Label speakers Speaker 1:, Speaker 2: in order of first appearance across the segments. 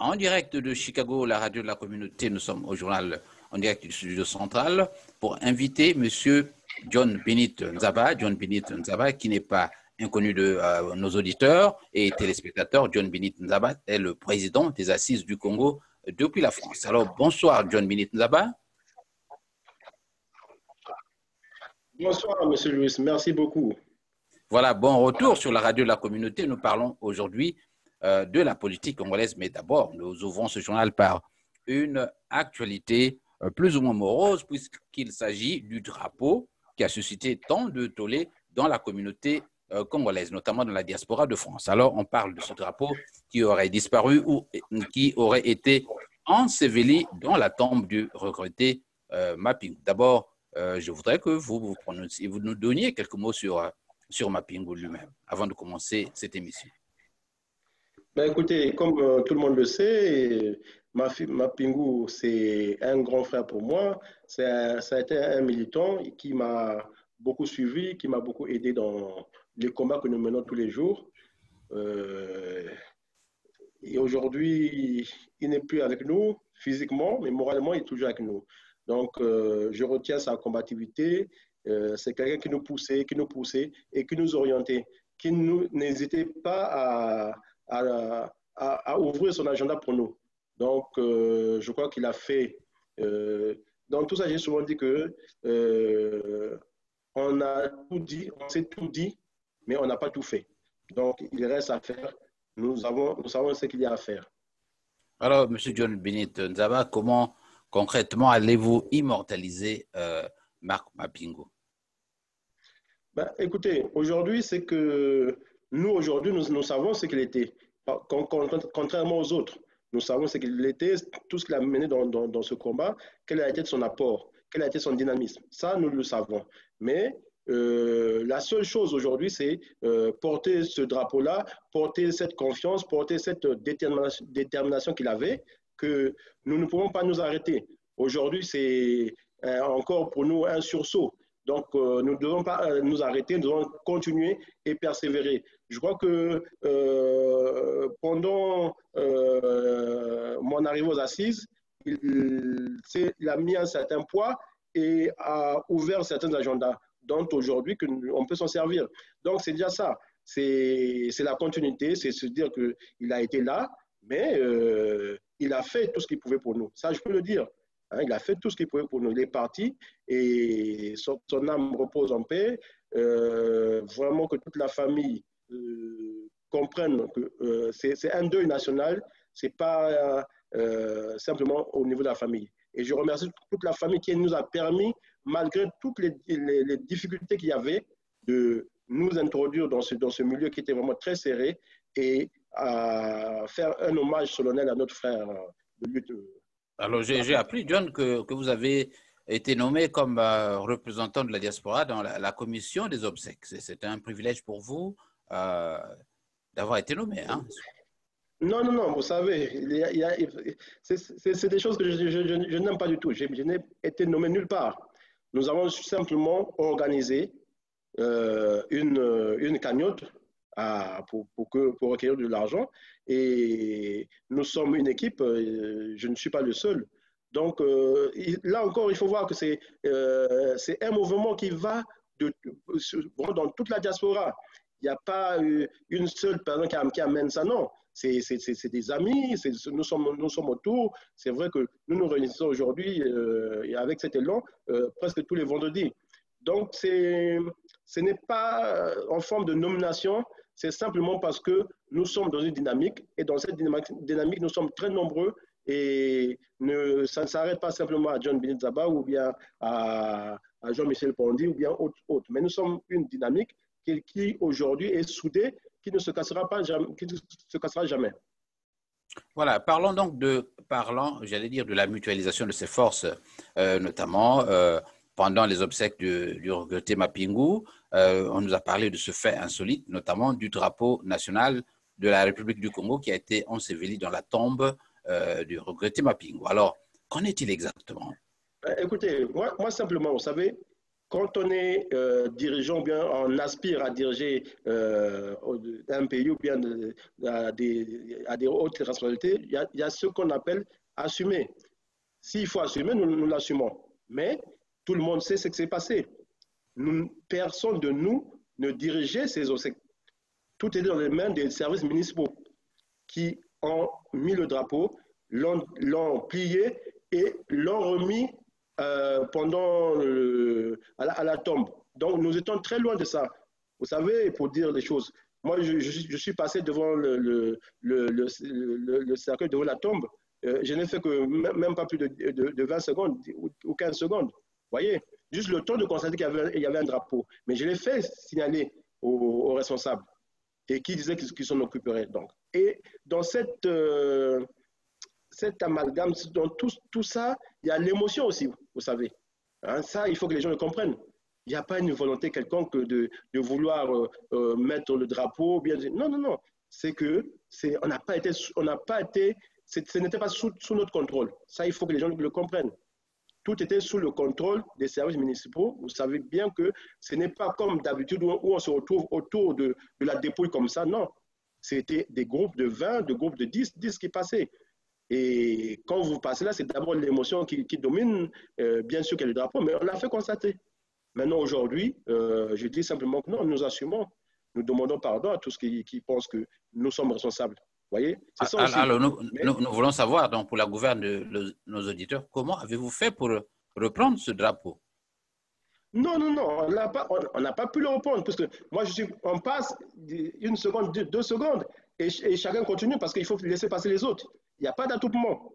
Speaker 1: En direct de Chicago, la radio de la communauté, nous sommes au journal en direct du studio central pour inviter M. John Benit Nzaba. John Benit Nzaba, qui n'est pas inconnu de nos auditeurs et téléspectateurs. John Benit Nzaba est le président des Assises du Congo depuis la France. Alors, bonsoir John Benit Nzaba.
Speaker 2: Bonsoir, M. Louis. Merci beaucoup.
Speaker 1: Voilà, bon retour sur la radio de la communauté. Nous parlons aujourd'hui de la politique congolaise, mais d'abord, nous ouvrons ce journal par une actualité plus ou moins morose, puisqu'il s'agit du drapeau qui a suscité tant de tollé dans la communauté congolaise, notamment dans la diaspora de France. Alors, on parle de ce drapeau qui aurait disparu ou qui aurait été enseveli dans la tombe du regretté Mapingu. D'abord, je voudrais que vous nous donniez quelques mots sur Mapingu lui-même, avant de commencer cette émission.
Speaker 2: Ben écoutez, comme tout le monde le sait, Mapingu, c'est un grand frère pour moi. Ça a été un militant qui m'a beaucoup suivi, qui m'a beaucoup aidé dans les combats que nous menons tous les jours. Et aujourd'hui, il n'est plus avec nous physiquement, mais moralement, il est toujours avec nous. Donc, je retiens sa combativité. C'est quelqu'un qui nous poussait et qui nous orientait, qui n'hésitait pas à ouvrir son agenda pour nous. Donc, je crois qu'il a fait... dans tout ça, j'ai souvent dit que on a tout dit, on s'est tout dit, mais on n'a pas tout fait. Donc, il reste à faire. Nous savons ce qu'il y a à faire.
Speaker 1: Alors, M. John Benit Nzaba, comment concrètement allez-vous immortaliser Marc Mapingu?
Speaker 2: Ben, écoutez, aujourd'hui, c'est que aujourd'hui, nous savons ce qu'il était. Contrairement aux autres, nous savons ce qu'il était, tout ce qu'il a mené dans ce combat, quel a été son apport, quel a été son dynamisme. Ça, nous le savons. Mais la seule chose aujourd'hui, c'est porter ce drapeau-là, porter cette confiance, porter cette détermination qu'il avait, que nous ne pouvons pas nous arrêter. Aujourd'hui, c'est encore pour nous un sursaut. Donc, nous ne devons pas nous arrêter, nous devons continuer et persévérer. Je crois que pendant mon arrivée aux assises, il a mis un certain poids et a ouvert certains agendas dont aujourd'hui on peut s'en servir. Donc, c'est déjà ça. C'est la continuité, c'est se dire qu'il a été là, mais il a fait tout ce qu'il pouvait pour nous. Ça, je peux le dire. Hein, il a fait tout ce qu'il pouvait pour nous. Il est parti et son âme repose en paix. Vraiment que toute la famille comprenne que c'est un deuil national, ce n'est pas simplement au niveau de la famille. Et je remercie toute la famille qui nous a permis, malgré toutes les difficultés qu'il y avait, de nous introduire dans ce milieu qui était vraiment très serré et à faire un hommage solennel à notre frère de lutte.
Speaker 1: Alors, j'ai appris, John, que vous avez été nommé comme représentant de la diaspora dans la commission des obsèques. C'était un privilège pour vous d'avoir été nommé, hein?
Speaker 2: Non, non, non, vous savez, c'est des choses que je n'aime pas du tout. Je n'ai été nommé nulle part. Nous avons simplement organisé une cagnotte pour recueillir de l'argent. Et nous sommes une équipe, je ne suis pas le seul. Donc là encore, il faut voir que c'est un mouvement qui va dans toute la diaspora. Il n'y a pas une seule personne qui amène ça, non. C'est des amis, nous sommes autour. C'est vrai que nous nous réunissons aujourd'hui avec cet élan presque tous les vendredis. Donc, ce n'est pas en forme de nomination, c'est simplement parce que nous sommes dans une dynamique et dans cette dynamique, nous sommes très nombreux et ça ne s'arrête pas simplement à John Benit Nzaba ou bien à Jean-Michel Pondy ou bien autres. Mais nous sommes une dynamique qui aujourd'hui est soudée, qui ne se cassera jamais.
Speaker 1: Voilà, parlons donc j'allais dire, de la mutualisation de ces forces, notamment pendant les obsèques du regretté Mapingu. On nous a parlé de ce fait insolite, notamment du drapeau national de la République du Congo qui a été enseveli dans la tombe du regretté Mapingu. Alors, qu'en est-il exactement?
Speaker 2: Écoutez, moi simplement, vous savez, quand on est dirigeant, ou bien on aspire à diriger un pays ou bien à des hautes responsabilités, il y a ce qu'on appelle assumer. S'il faut assumer, nous l'assumons. Mais tout le monde sait ce qui s'est passé. Personne de nous ne dirigeait ces obsèques. Tout est dans les mains des services municipaux qui ont mis le drapeau, l'ont plié et l'ont remis à la tombe. Donc nous étions très loin de ça. Vous savez, pour dire les choses, moi je suis passé devant le cercueil, devant la tombe. Je n'ai fait que même pas plus de 20 secondes ou 15 secondes. Vous voyez, juste le temps de constater qu'il y avait un drapeau. Mais je l'ai fait signaler aux responsables et qui disaient qu'ils s'en occuperaient. Donc. Et dans cet amalgame, dans tout ça, il y a l'émotion aussi, vous savez. Hein, ça, il faut que les gens le comprennent. Il n'y a pas une volonté quelconque de vouloir mettre le drapeau. Bien, non, non, non. C'est que on n'a pas été, ce n'était pas sous notre contrôle. Ça, il faut que les gens le comprennent. Tout était sous le contrôle des services municipaux. Vous savez bien que ce n'est pas comme d'habitude où on se retrouve autour de la dépouille comme ça. Non, c'était des groupes de 20, des groupes de 10 qui passaient. Et quand vous passez là, c'est d'abord l'émotion qui domine. Bien sûr qu'il y a le drapeau, mais on l'a fait constater. Maintenant, aujourd'hui, je dis simplement que non, nous assumons. Nous demandons pardon à tous qui pensent que nous sommes responsables. Vous voyez, c'est ça aussi.
Speaker 1: Alors, nous voulons savoir, donc, pour la gouverne de nos auditeurs, comment avez-vous fait pour reprendre ce drapeau?
Speaker 2: Non, non, non, on n'a pas pu le reprendre, parce que moi, on passe une seconde, 2 secondes, et chacun continue, parce qu'il faut laisser passer les autres. Il n'y a pas d'attroupement.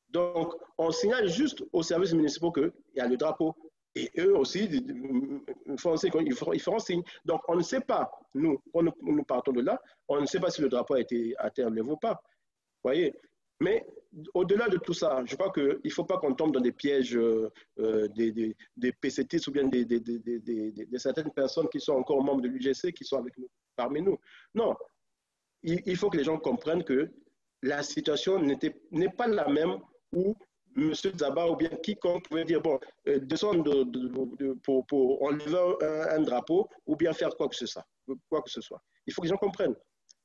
Speaker 2: Donc, on signale juste aux services municipaux qu'il y a le drapeau. Et eux aussi, ils feront signe. Donc, on ne sait pas, nous, quand nous partons de là, on ne sait pas si le drapeau a été enlevé ou pas. Vous voyez? Mais au-delà de tout ça, je crois qu'il ne faut pas qu'on tombe dans des pièges des PCT ou bien de certaines personnes qui sont encore membres de l'UGC, qui sont avec nous, parmi nous. Non, il faut que les gens comprennent que la situation n'est pas la même où M. Zaba ou bien quiconque pouvait dire, bon, descendre pour enlever un drapeau ou bien faire quoi que ce soit. Il faut que les gens comprennent.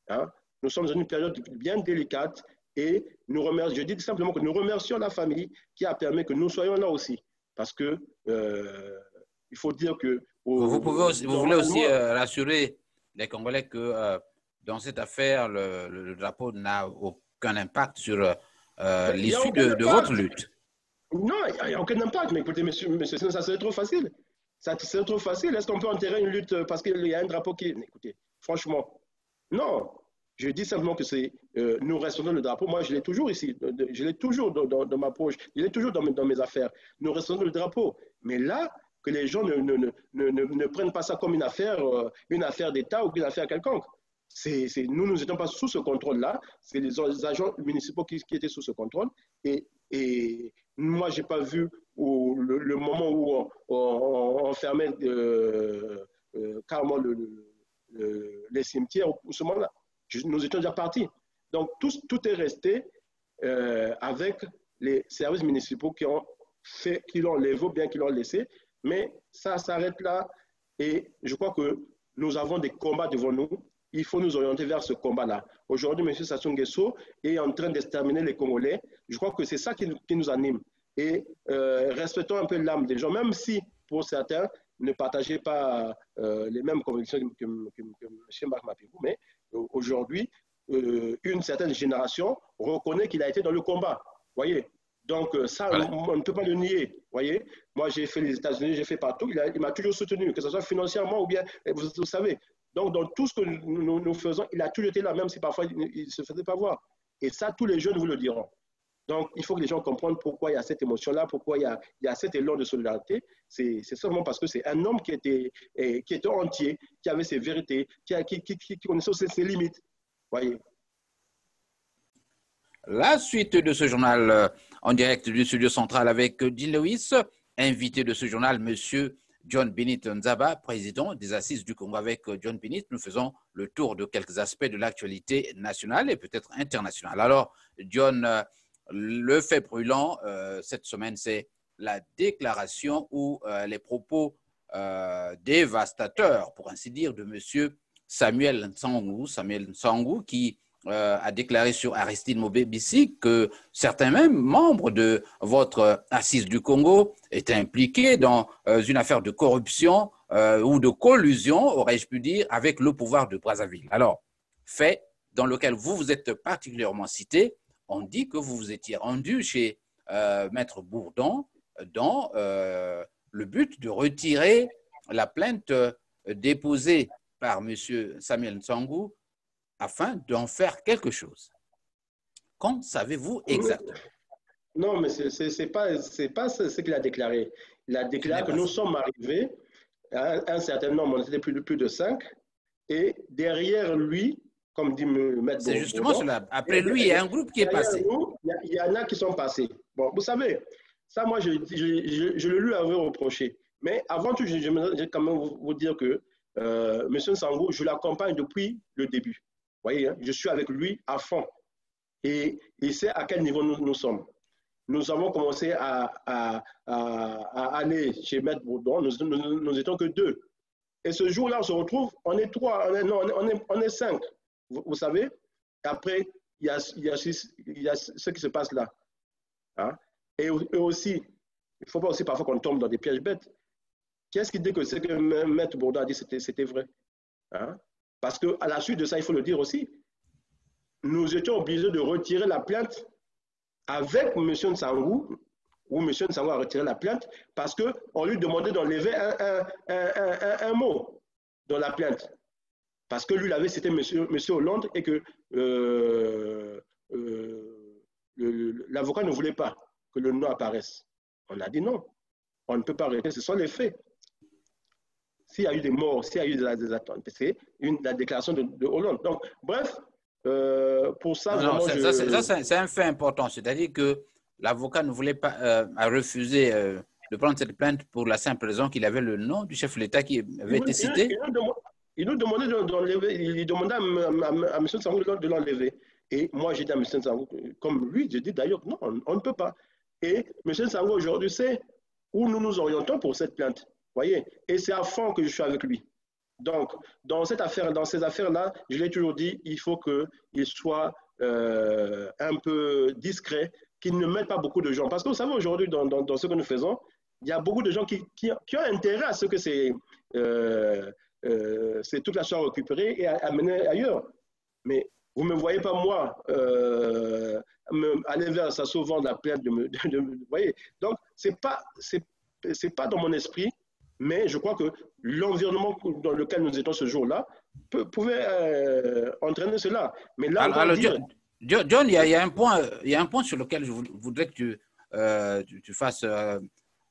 Speaker 2: Hein? Nous sommes dans une période bien délicate et je dis simplement que nous remercions la famille qui a permis que nous soyons là aussi. Parce que il faut dire que...
Speaker 1: Vous voulez aussi rassurer les Congolais que dans cette affaire, le drapeau n'a aucun impact sur l'issue de votre lutte.
Speaker 2: Non, il n'y a aucun impact. Mais écoutez, monsieur, ça serait trop facile. Ça serait trop facile. Est-ce qu'on peut enterrer une lutte parce qu'il y a un drapeau qui... Écoutez, franchement, non. Je dis simplement que nous restons dans le drapeau. Moi, je l'ai toujours ici. Je l'ai toujours dans ma poche. Je l'ai toujours dans mes affaires. Nous restons dans le drapeau. Mais là, que les gens ne prennent pas ça comme une affaire d'État ou une affaire quelconque. Nous n'étions pas sous ce contrôle-là. C'est les agents municipaux qui étaient sous ce contrôle. Et moi, je n'ai pas vu le moment où on fermait carrément les cimetières ou ce moment-là. Nous étions déjà partis. Donc, tout est resté avec les services municipaux qui l'ont enlevé ou bien qui l'ont laissé. Mais ça s'arrête là. Et je crois que nous avons des combats devant nous. Il faut nous orienter vers ce combat-là. Aujourd'hui, M. Sassou Nguesso est en train d'exterminer les Congolais. Je crois que c'est ça qui nous anime. Et respectons un peu l'âme des gens, même si, pour certains, ne partageaient pas les mêmes convictions que M. Marc Mapigou. Mais aujourd'hui, une certaine génération reconnaît qu'il a été dans le combat. Voyez. Donc, ça, voilà. On ne peut pas le nier. Voyez. Moi, j'ai fait les États-Unis, j'ai fait partout. Il m'a toujours soutenu, que ce soit financièrement ou bien, vous savez. Donc, dans tout ce que nous faisons, il a toujours été là, même si parfois il ne se faisait pas voir. Et ça, tous les jeunes vous le diront. Donc, il faut que les gens comprennent pourquoi il y a cette émotion-là, pourquoi il y a cet élan de solidarité. C'est seulement parce que c'est un homme qui était entier, qui avait ses vérités, qui connaissait ses limites. Voyez.
Speaker 1: La suite de ce journal en direct du studio central avec Dean Lewis, invité de ce journal, monsieur John Bénit Nzaba, président des Assises du Congo. Avec John Bénit, nous faisons le tour de quelques aspects de l'actualité nationale et peut-être internationale. Alors, John, le fait brûlant cette semaine, c'est la déclaration ou les propos dévastateur, pour ainsi dire, de M. Samuel Nsangou, qui a déclaré sur Aristide Mobébissi que certains même membres de votre assise du Congo étaient impliqués dans une affaire de corruption ou de collusion, aurais-je pu dire, avec le pouvoir de Brazzaville. Alors, fait dans lequel vous vous êtes particulièrement cité, on dit que vous vous étiez rendu chez Maître Bourdon dans le but de retirer la plainte déposée par M. Samuel Nsangou afin d'en faire quelque chose. Qu'en savez-vous exactement?
Speaker 2: Non, mais c'est pas ce qu'il a déclaré. Il a déclaré que nous sommes arrivés à un certain nombre, on était plus de 5, et derrière lui, comme dit Maître
Speaker 1: C'est justement
Speaker 2: Bourdon,
Speaker 1: cela. Après lui, il y a un groupe qui est passé.
Speaker 2: Nous, il y en a qui sont passés. Bon, vous savez, ça, moi, je le lui avais reproché. Mais avant tout, j'aimerais quand même vous dire que M. Nsangou, je l'accompagne depuis le début. Vous voyez, hein, je suis avec lui à fond. Et il sait à quel niveau nous sommes. Nous avons commencé à aller chez Maître Bourdon, nous étions que 2. Et ce jour-là, on se retrouve, on est 3, on est 5. Vous savez, après, il y a ce qui se passe là. Hein? Et aussi, il ne faut pas aussi parfois qu'on tombe dans des pièges bêtes. Qu'est-ce qui dit que ce que Maître Bourdon a dit, c'était vrai? Hein? Parce qu'à la suite de ça, il faut le dire aussi, nous étions obligés de retirer la plainte avec M. Nsangou, où M. Nsangou a retiré la plainte, parce qu'on lui demandait d'enlever un mot dans la plainte. Parce que lui, il avait cité M. Hollande et que l'avocat ne voulait pas que le nom apparaisse. On a dit non, on ne peut pas arrêter, ce sont les faits. S'il y a eu des morts, s'il y a eu des attentes, c'est la déclaration de Hollande. Donc, bref, pour ça,
Speaker 1: non, c'est un fait important. C'est-à-dire que l'avocat ne voulait pas, a refusé de prendre cette plainte pour la simple raison qu'il avait le nom du chef de l'État qui avait été cité.
Speaker 2: Il nous demandait d'enlever, il demandait à M. Nsangou de l'enlever. Et moi, j'ai dit à M. Nsangou, comme lui, j'ai dit d'ailleurs, non, on ne peut pas. Et M. Nsangou aujourd'hui sait où nous nous orientons pour cette plainte. Voyez. Et c'est à fond que je suis avec lui. Donc, dans ces affaires-là, je l'ai toujours dit, il faut qu'il soit un peu discret, qu'il ne mette pas beaucoup de gens. Parce que vous savez, aujourd'hui, dans ce que nous faisons, il y a beaucoup de gens qui ont intérêt à ce que c'est toute la chose récupérée et amenée ailleurs. Mais vous ne me voyez pas, moi, aller vers ça, souvent de la plainte vous voyez. Donc, ce n'est pas dans mon esprit. Mais je crois que l'environnement dans lequel nous étions ce jour-là pouvait entraîner cela. Mais là,
Speaker 1: alors John, il y a un point sur lequel je voudrais que tu fasses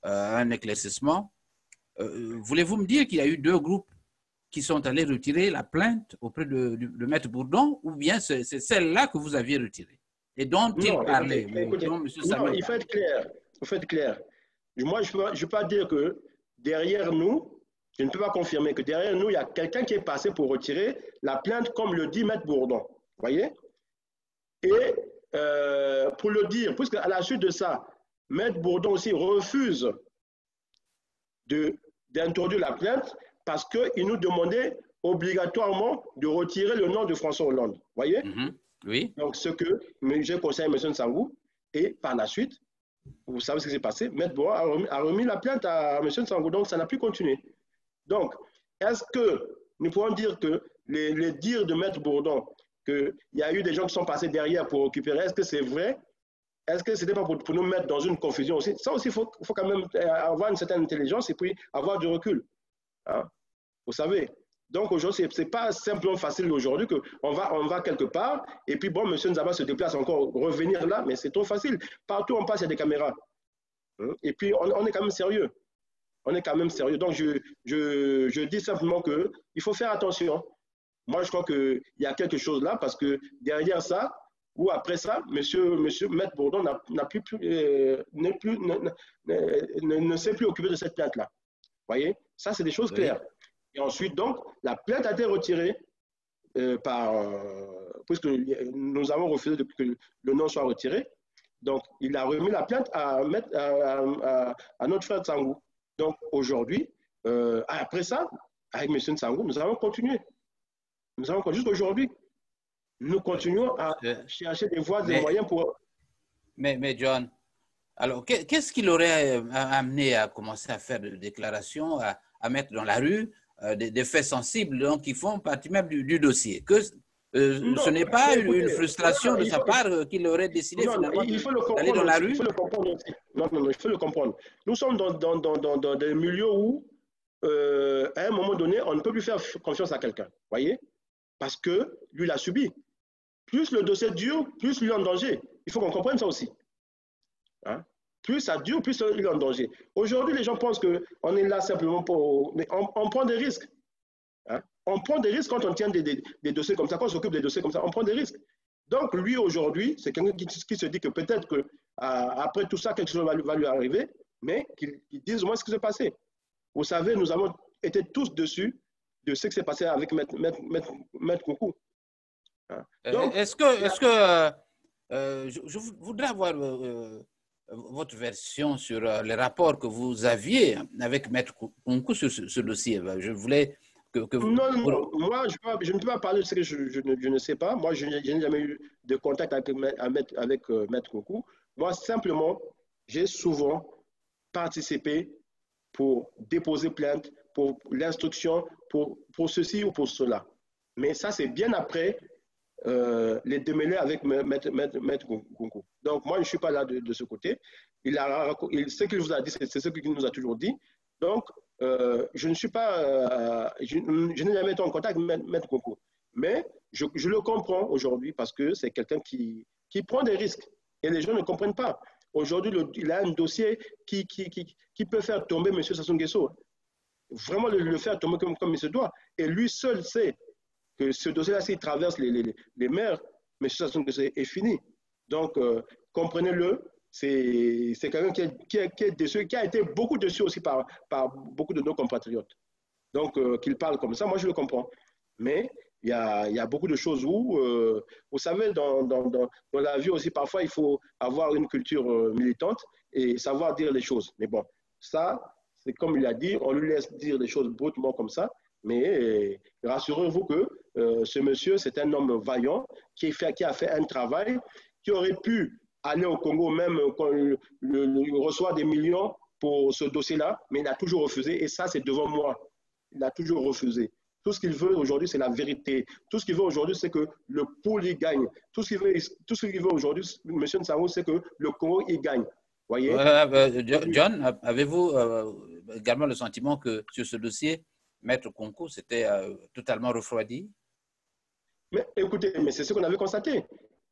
Speaker 1: un éclaircissement. Voulez-vous me dire qu'il y a eu 2 groupes qui sont allés retirer la plainte auprès de Maître Bourdon, ou bien c'est celle-là que vous aviez retirée et dont il parlait?
Speaker 2: Écoutez, non, il faut être clair. Il faut être clair. Moi, je ne peux pas dire que derrière nous, je ne peux pas confirmer que derrière nous, il y a quelqu'un qui est passé pour retirer la plainte, comme le dit Maître Bourdon. Vous voyez? Et pour le dire, puisque à la suite de ça, Maître Bourdon aussi refuse d'introduire la plainte parce qu'il nous demandait obligatoirement de retirer le nom de François Hollande. Vous voyez?
Speaker 1: Oui.
Speaker 2: Donc, ce que j'ai conseillé à M. Nsangou, et par la suite, vous savez ce qui s'est passé, Maître Bourdon a remis la plainte à M. Nsangou, donc ça n'a plus continué. Donc, est-ce que nous pouvons dire que les dires de Maître Bourdon, qu'il y a eu des gens qui sont passés derrière pour récupérer, est-ce que c'est vrai? Est-ce que ce n'était pas pour nous mettre dans une confusion aussi? Ça aussi, il faut quand même avoir une certaine intelligence et puis avoir du recul. Hein? Vous savez. Donc aujourd'hui, ce n'est pas simplement facile aujourd'hui qu'on va quelque part et puis bon, M. Nzaba se déplace encore, revenir là, mais c'est trop facile. Partout on passe, il y a des caméras. Et puis on est quand même sérieux. On est quand même sérieux. Donc je dis simplement qu'il faut faire attention. Moi, je crois qu'il y a quelque chose là parce que derrière ça, ou après ça, monsieur Maître Bourdon ne s'est plus occupé de cette plainte-là. Vous voyez? Ça, c'est des choses claires. Et ensuite, donc, la plainte a été retirée puisque nous avons refusé que le nom soit retiré. Donc, il a remis la plainte à notre frère Nsangou. Donc, aujourd'hui, Après ça, avec M. Nsangou, nous avons continué. Nous avons continué jusqu'aujourd'hui. Nous continuons à chercher des voies et des moyens pour...
Speaker 1: Mais John, alors qu'est-ce qui l'aurait amené à commencer à faire des déclarations, à mettre dans la rue des faits sensibles donc, qui font partie même du dossier ce n'est pas une frustration de sa part qu'il aurait décidé finalement d'aller dans la rue?
Speaker 2: Il faut le comprendre aussi. Non, il faut le comprendre. Nous sommes dans des milieux où, à un moment donné, on ne peut plus faire confiance à quelqu'un. Voyez? Parce que lui l'a subi. Plus le dossier dure, plus lui est en danger. Il faut qu'on comprenne ça aussi. Hein? Plus ça dure, plus il est en danger. Aujourd'hui, les gens pensent qu'on est là simplement pour... Mais on prend des risques. Hein? On prend des risques quand on tient des dossiers comme ça, quand on s'occupe des dossiers comme ça, on prend des risques. Donc, lui, aujourd'hui, c'est quelqu'un qui se dit que peut-être qu'après tout ça, quelque chose va lui arriver, mais qu'il dise au moins ce qui s'est passé. Vous savez, nous avons été tous dessus de ce qui s'est passé avec Maître Koukou.
Speaker 1: Hein? Est-ce que je voudrais avoir votre version sur les rapports que vous aviez avec Maître Koukou sur ce dossier. Je voulais que vous...
Speaker 2: Non, moi, je ne peux pas parler de ce que je ne sais pas. Moi, je n'ai jamais eu de contact avec Maître Koukou. Moi, simplement, j'ai souvent participé pour déposer plainte, pour l'instruction, pour ceci ou pour cela. Mais ça, c'est bien après les démêlés avec Maître Koukou. Donc, moi, je ne suis pas là de ce côté. Ce qu'il vous a dit, c'est ce qu'il nous a toujours dit. Donc, je ne suis pas, je n'ai jamais été en contact avec Maître Koukou. Mais je le comprends aujourd'hui parce que c'est quelqu'un qui prend des risques et les gens ne comprennent pas. Aujourd'hui, il a un dossier qui peut faire tomber M. Sassou Nguesso. Vraiment le faire tomber comme il se doit. Et lui seul sait que ce dossier-là, s'il traverse les mers, M. Sassou Nguesso est fini. Donc, comprenez-le. C'est quelqu'un qui est déçu, qui a été beaucoup déçu aussi par beaucoup de nos compatriotes. Donc, qu'il parle comme ça, moi je le comprends. Mais il y a beaucoup de choses où, vous savez, dans la vie aussi, parfois il faut avoir une culture militante et savoir dire les choses. Mais bon, ça, c'est comme il a dit, on lui laisse dire les choses brutement comme ça. Mais rassurez-vous que ce monsieur, c'est un homme vaillant qui a fait un travail qui aurait pu aller au Congo même quand il reçoit des millions pour ce dossier-là, mais il a toujours refusé. Et ça, c'est devant moi. Il a toujours refusé. Tout ce qu'il veut aujourd'hui, c'est la vérité. Tout ce qu'il veut aujourd'hui, c'est que le pôle y gagne. Tout ce qu'il veut aujourd'hui, M. Nsangou, c'est que le Congo y gagne. Voyez?
Speaker 1: John, avez-vous également le sentiment que sur ce dossier, Maître Koukou s'était totalement refroidi?
Speaker 2: Mais écoutez, mais c'est ce qu'on avait constaté.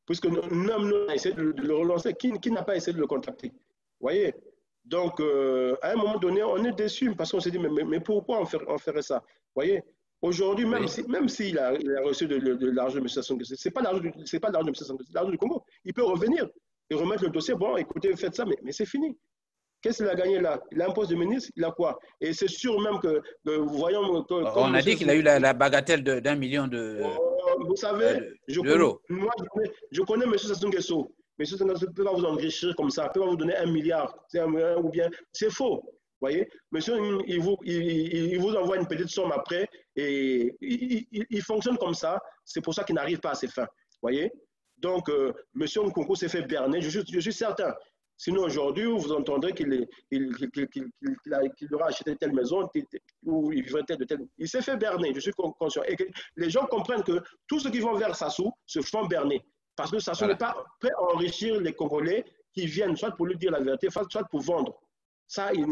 Speaker 2: Puisque nous avons essayé de le relancer. Qui n'a pas essayé de le contacter? Voyez? Donc, à un moment donné, on est déçu parce qu'on s'est dit, mais pourquoi on ferait ça? Voyez? Aujourd'hui, même s'il a reçu de l'argent de M. Sassou Nguesso, ce n'est pas l'argent de M. Sassou Nguesso, c'est l'argent du Congo. Il peut revenir et remettre le dossier. Bon, écoutez, faites ça, mais c'est fini. Qu'est-ce qu'il a gagné là? Il a un poste de ministre, il a quoi? Et c'est sûr même que voyons...
Speaker 1: On a dit qu'il a eu la bagatelle d'1 million de...
Speaker 2: Vous savez, moi, je connais M. Sassou Nguesso. M. Sassou Nguesso ne peut pas vous enrichir comme ça, ne peut pas vous donner 1 milliard, ou bien c'est faux. Voyez, monsieur, il vous envoie une petite somme après et il fonctionne comme ça. C'est pour ça qu'il n'arrive pas à ses fins. Voyez, donc monsieur Nkunku s'est fait berner. Je suis certain. Sinon, aujourd'hui, vous entendrez qu'il aura acheté telle maison ou il vivrait de telle... Il s'est fait berner, je suis conscient. Et que les gens comprennent que tous ceux qui vont vers Sassou se font berner. Parce que Sassou n'est pas prêt à enrichir les Congolais qui viennent soit pour lui dire la vérité, soit pour vendre. Ça, il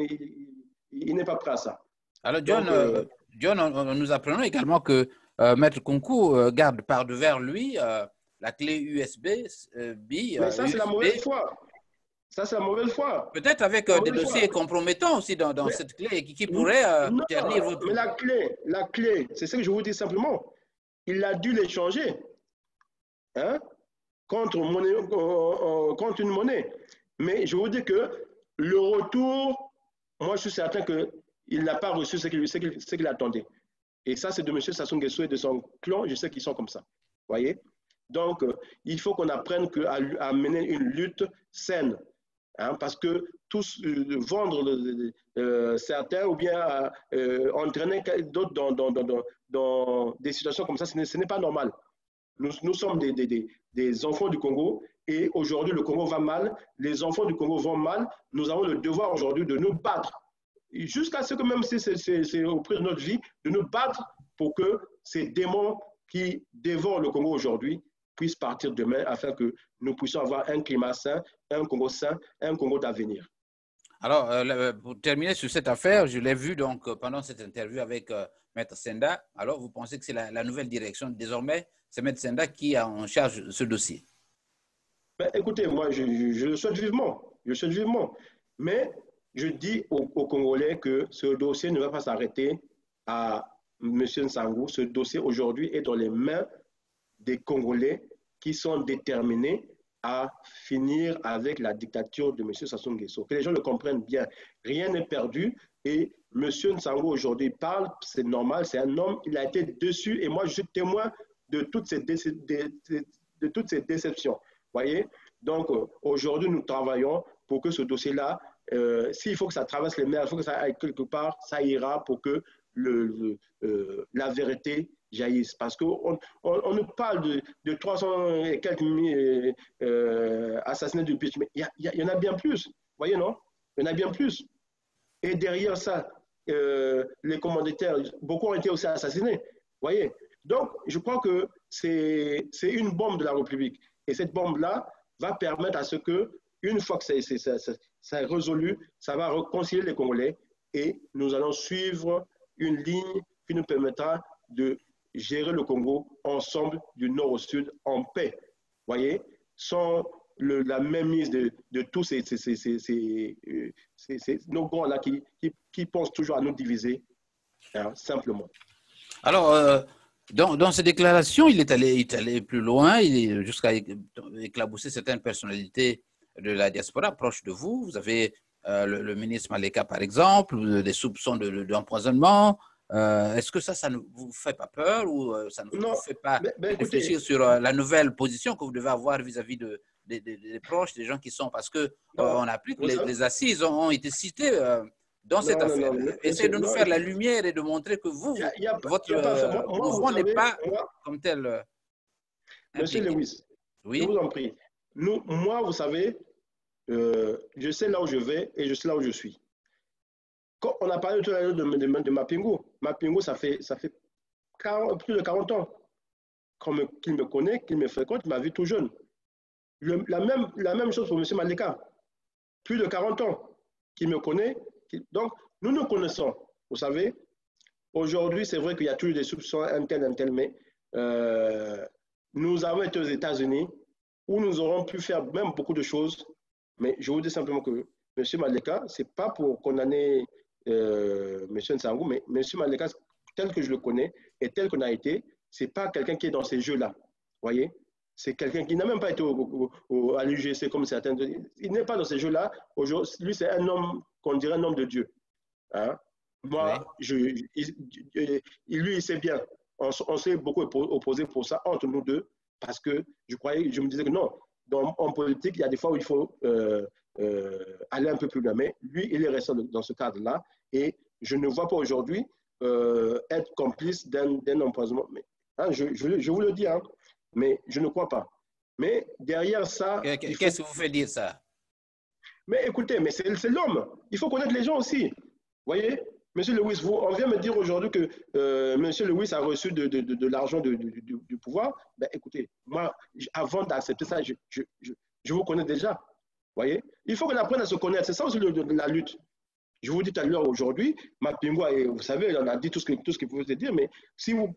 Speaker 2: n'est pas prêt à ça.
Speaker 1: Alors, John, nous apprenons également que Maître Koukou garde par devers lui la clé USB.
Speaker 2: Mais ça, c'est la mauvaise foi. Ça, c'est la mauvaise foi.
Speaker 1: Peut-être avec des dossiers compromettants aussi dans cette clé qui pourrait ternir votre...
Speaker 2: Mais la clé, c'est ce que je vous dis simplement. Il a dû l'échanger contre une monnaie. Mais je vous dis que le retour, moi, je suis certain qu'il n'a pas reçu ce qu'il attendait. Et ça, c'est de M. Sassou Nguesso et de son clan. Je sais qu'ils sont comme ça. Voyez? Donc, il faut qu'on apprenne à mener une lutte saine. Hein, parce que tous vendre certains ou bien entraîner d'autres dans des situations comme ça, ce n'est pas normal. Nous sommes des enfants du Congo et aujourd'hui le Congo va mal, les enfants du Congo vont mal, nous avons le devoir aujourd'hui de nous battre, jusqu'à ce que même si c'est au prix de notre vie, de nous battre pour que ces démons qui dévorent le Congo aujourd'hui puissent partir demain afin que nous puissions avoir un climat sain, un Congo d'avenir.
Speaker 1: Alors, pour terminer sur cette affaire, je l'ai vu donc pendant cette interview avec Maître Senda. Alors, vous pensez que c'est la nouvelle direction désormais, c'est Maître Senda qui a en charge ce dossier?
Speaker 2: Ben, écoutez, moi, je le souhaite vivement. Je le souhaite vivement. Mais je dis aux Congolais que ce dossier ne va pas s'arrêter à M. Nsangou. Ce dossier aujourd'hui est dans les mains des Congolais qui sont déterminés à finir avec la dictature de M. Sassou Nguesso. Que les gens le comprennent bien. Rien n'est perdu. Et M. Nsangou aujourd'hui parle, c'est normal, c'est un homme, il a été dessus. Et moi, je suis témoin de toutes ces déceptions. Voyez? Donc, aujourd'hui, nous travaillons pour que ce dossier-là, s'il faut que ça traverse les mers, il faut que ça aille quelque part, ça ira pour que la vérité jaillisse. Parce qu'on nous parle de 300 et quelques assassinats du pitch, mais il y en a bien plus. Voyez, non? Il y en a bien plus. Et derrière ça, les commanditaires, beaucoup ont été aussi assassinés. Voyez? Donc, je crois que c'est une bombe de la République. Et cette bombe-là va permettre à ce que, une fois que ça est résolu, ça va réconcilier les Congolais et nous allons suivre une ligne qui nous permettra de gérer le Congo ensemble du nord au sud en paix. Voyez, sans la mainmise de tous nos grands-là qui pensent toujours à nous diviser, hein, simplement.
Speaker 1: Alors, dans ses déclarations, il est allé plus loin, jusqu'à éclabousser certaines personnalités de la diaspora proches de vous. Vous avez le ministre Maleka, par exemple, des soupçons d'empoisonnement. Est-ce que ça ne vous fait pas peur ou ça ne vous fait pas réfléchir
Speaker 2: écoutez,
Speaker 1: sur la nouvelle position que vous devez avoir vis-à-vis des proches, des gens qui sont… Parce qu'on a appris que les assises ont été citées dans cette affaire. Essayez de nous faire la lumière et de montrer que votre mouvement n'est pas comme tel.
Speaker 2: Monsieur Lewis,
Speaker 1: oui?
Speaker 2: je vous en prie. Moi, vous savez, je sais là où je vais et je sais là où je suis. Quand on a parlé tout à l'heure de Mapingo. Mapingo, ça fait plus de 40 ans qu'il me connaît, qu'il me fréquente, il m'a vu tout jeune. La même chose pour M. Maleka. Plus de 40 ans qu'il me connaît. Donc, nous nous connaissons. Vous savez, aujourd'hui, c'est vrai qu'il y a toujours des soupçons, un tel, mais nous avons été aux États-Unis où nous aurons pu faire même beaucoup de choses. Mais je vous dis simplement que M. Maleka, ce n'est pas pour condamner M. Nsangou, mais M. Maleka, tel que je le connais et tel qu'on a été, ce n'est pas quelqu'un qui est dans ces jeux-là. Voyez? C'est quelqu'un qui n'a même pas été à l'UGC comme certains. Il n'est pas dans ces jeux-là. Lui, c'est un homme, qu'on dirait un homme de Dieu. Hein? Moi, lui, il sait bien. On s'est beaucoup opposé pour ça entre nous deux, parce que je me disais que non, en politique, il y a des fois où il faut aller un peu plus loin. Mais lui, il est resté dans ce cadre-là. Et je ne vois pas aujourd'hui être complice d'un empoisonnement. Mais, hein, je vous le dis, hein, mais je ne crois pas. Mais derrière ça…
Speaker 1: Qu'est-ce qui vous fait dire ça?
Speaker 2: Mais écoutez, mais c'est l'homme. Il faut connaître les gens aussi. Vous voyez, Monsieur Lewis, on vient me dire aujourd'hui que Monsieur Lewis a reçu de l'argent du pouvoir. Ben, écoutez, moi, avant d'accepter ça, je vous connais déjà. Vous voyez, il faut qu'on apprenne à se connaître. C'est ça aussi la lutte. Je vous dis tout à l'heure aujourd'hui, Mapingo, vous savez, on a dit tout ce qu'il pouvait dire, mais si vous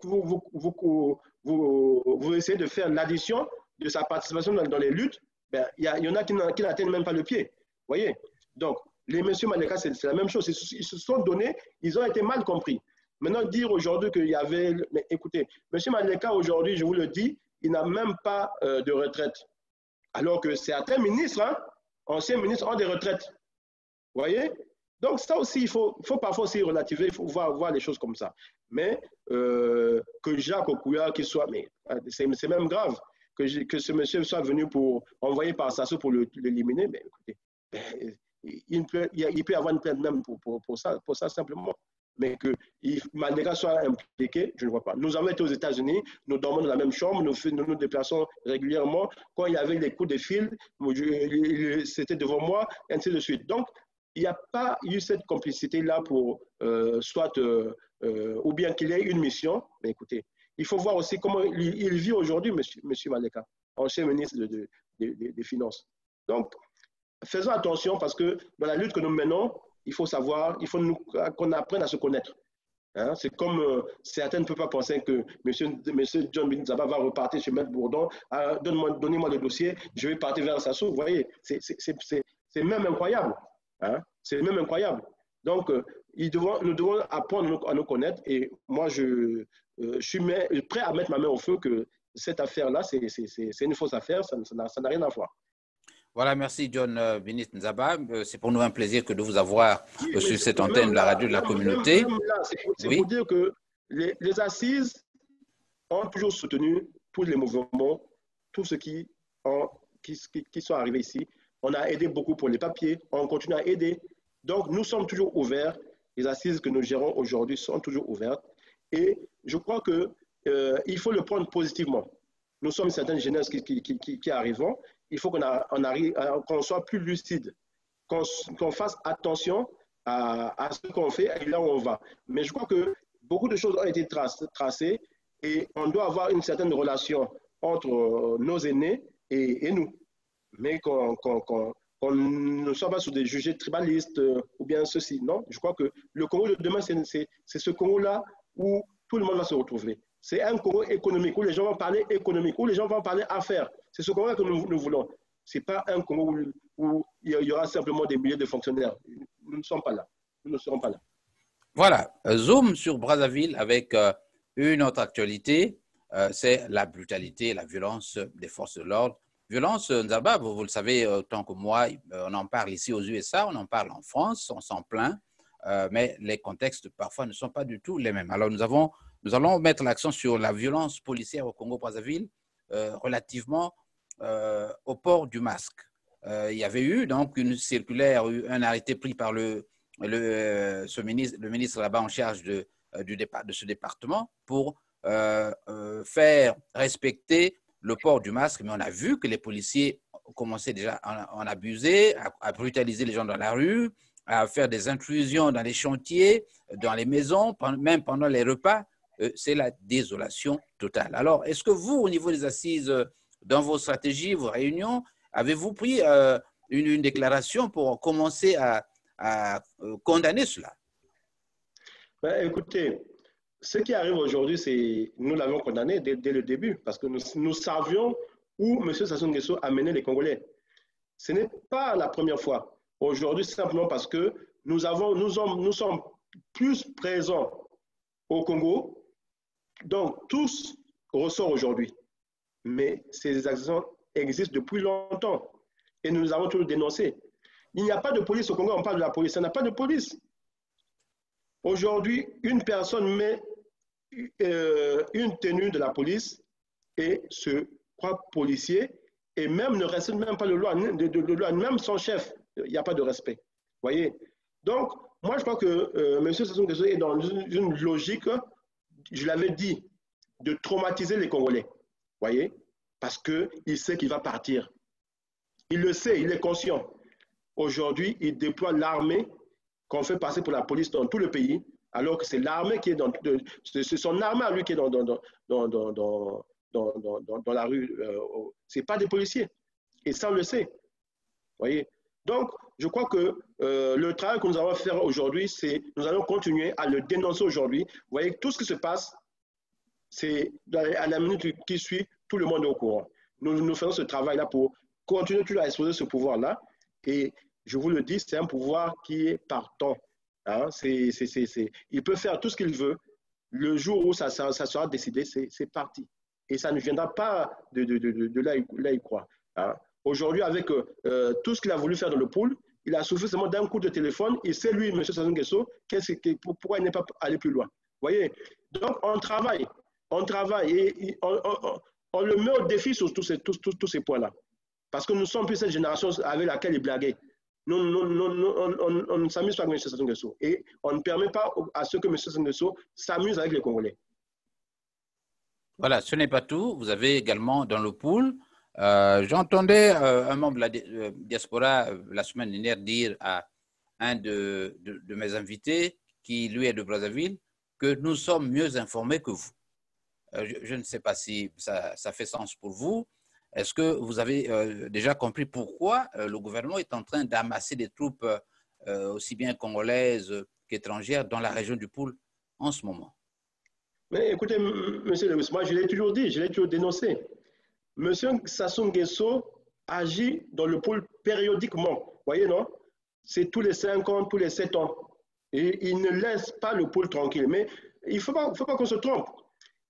Speaker 2: essayez de faire l'addition de sa participation dans les luttes, ben, il y en a qui n'atteignent même pas le pied. Vous voyez? Donc, les messieurs Maleka, c'est la même chose. Ils se sont donnés, ils ont été mal compris. Maintenant, dire aujourd'hui qu'il y avait… Mais écoutez, monsieur Maleka, aujourd'hui, je vous le dis, il n'a même pas de retraite. Alors que certains ministres, hein, anciens ministres, ont des retraites. Vous voyez? Donc, ça aussi, il faut parfois aussi relativiser, il faut voir les choses comme ça. Mais que Jacques Okuya, qu'il soit… Mais c'est même grave que ce monsieur soit venu pour envoyer par Sassou pour l'éliminer. Mais écoutez, il peut y avoir une plainte même pour ça simplement. Mais que Mandela soit impliqué, je ne vois pas. Nous avons été aux États-Unis, nous dormons dans la même chambre, nous déplaçons régulièrement. Quand il y avait les coups de fil, c'était devant moi, et ainsi de suite. Donc, il n'y a pas eu cette complicité-là pour ou bien qu'il ait une mission. Mais écoutez, il faut voir aussi comment il vit aujourd'hui, monsieur Maleka, ancien ministre des Finances. Donc, faisons attention parce que dans la lutte que nous menons, il faut savoir, il faut qu'on apprenne à se connaître. Hein? C'est comme certains ne peuvent pas penser que monsieur John Binzaba va repartir chez Maître Bourdon. Donnez-moi le dossier, je vais partir vers Sassou. Vous voyez, c'est même incroyable. Hein? C'est même incroyable. Donc, nous devons apprendre à nous connaître. Et moi, je suis prêt à mettre ma main au feu que cette affaire-là, c'est une fausse affaire, ça n'a rien à voir.
Speaker 1: Voilà, merci John Binit Nzaba. C'est pour nous un plaisir que de vous avoir sur cette antenne de la radio de la communauté.
Speaker 2: Même là, c'est pour dire que les assises ont toujours soutenu tous les mouvements, tous ceux qui sont arrivés ici. On a aidé beaucoup pour les papiers, on continue à aider. Donc, nous sommes toujours ouverts. Les assises que nous gérons aujourd'hui sont toujours ouvertes. Et je crois qu'il faut le prendre positivement. Nous sommes une certaine jeunesse qui arrivons. Il faut qu'on soit plus lucide, qu'on fasse attention à ce qu'on fait et là où on va. Mais je crois que beaucoup de choses ont été tracées et on doit avoir une certaine relation entre nos aînés et nous. Mais qu'on ne soit pas sur des jugés tribalistes ou bien ceci. Non, je crois que le Congo de demain, c'est ce Congo-là où tout le monde va se retrouver. C'est un Congo économique, où les gens vont parler économique, où les gens vont parler affaires. C'est ce Congo-là que nous voulons. Ce n'est pas un Congo où il y aura simplement des milliers de fonctionnaires. Nous ne sommes pas là. Nous ne serons pas là.
Speaker 1: Voilà, zoom sur Brazzaville avec une autre actualité, c'est la brutalité, la violence des forces de l'ordre. Violence, Nzaba, vous le savez autant que moi, on en parle ici aux USA, on en parle en France, on s'en plaint, mais les contextes parfois ne sont pas du tout les mêmes. Alors nous allons mettre l'accent sur la violence policière au Congo-Brazzaville relativement au port du masque. Il y avait eu donc une circulaire, un arrêté pris par le ministre là-bas en charge de ce département pour faire respecter le port du masque. Mais on a vu que les policiers commençaient déjà à en abuser, à brutaliser les gens dans la rue, à faire des intrusions dans les chantiers, dans les maisons, même pendant les repas. C'est la désolation totale. Alors, est-ce que vous, au niveau des assises, dans vos stratégies, vos réunions, avez-vous pris une déclaration pour commencer à condamner cela?
Speaker 2: Ben, écoutez, ce qui arrive aujourd'hui, nous l'avons condamné dès le début, parce que nous savions où M. Sassou Nguesso a mené les Congolais. Ce n'est pas la première fois. Aujourd'hui, simplement parce que nous sommes plus présents au Congo, donc tous ressortent aujourd'hui. Mais ces actions existent depuis longtemps et nous avons toujours dénoncé. Il n'y a pas de police au Congo, on parle de la police, il n'y a pas de police. Aujourd'hui, une personne met une tenue de la police et se croit policier et même ne respecte même pas de loi, même son chef, il n'y a pas de respect. Vous voyez? Donc, moi, je crois que M. Sassou Nguesso est dans une logique, je l'avais dit, de traumatiser les Congolais. Vous voyez? Parce qu'il sait qu'il va partir. Il le sait, il est conscient. Aujourd'hui, il déploie l'armée qu'on fait passer pour la police dans tout le pays, alors que c'est l'armée qui est c'est son armée à lui qui est dans la rue. Ce n'est pas des policiers. Et ça, on le sait. Vous voyez? Donc, je crois que le travail que nous allons faire aujourd'hui, c'est nous allons continuer à le dénoncer aujourd'hui. Vous voyez, tout ce qui se passe, c'est à la minute qui suit, tout le monde est au courant. Nous faisons ce travail-là pour continuer toujours à exposer ce pouvoir-là. Et je vous le dis, c'est un pouvoir qui est partant. Hein? Il peut faire tout ce qu'il veut. Le jour où ça sera décidé, c'est parti. Et ça ne viendra pas de là il croit. Hein? Aujourd'hui, avec tout ce qu'il a voulu faire dans le pool, il a suffi seulement d'un coup de téléphone. Il sait, lui, M. Sassou Nguesso, pourquoi il n'est pas allé plus loin. Vous voyez? Donc, on travaille et on le met au défi sur tous ces points-là. Parce que nous ne sommes plus cette génération avec laquelle il blaguait. on ne s'amuse pas avec M. Sassou Nguesso. Et on ne permet pas à ce que M. Sassou Nguesso s'amuse avec les Congolais.
Speaker 1: Voilà, ce n'est pas tout. Vous avez également dans le pool, j'entendais un membre de la diaspora la semaine dernière dire à un de mes invités, qui lui est de Brazzaville, que nous sommes mieux informés que vous. Je ne sais pas si ça fait sens pour vous. Est-ce que vous avez déjà compris pourquoi le gouvernement est en train d'amasser des troupes aussi bien congolaises qu'étrangères dans la région du Pool en ce moment?
Speaker 2: Mais écoutez, monsieur Lewis, moi je l'ai toujours dit, je l'ai toujours dénoncé. Monsieur Sassou Nguesso agit dans le pôle périodiquement. Vous voyez, non? C'est tous les 5 ans, tous les 7 ans. Et il ne laisse pas le pôle tranquille. Mais il ne faut pas qu'on se trompe.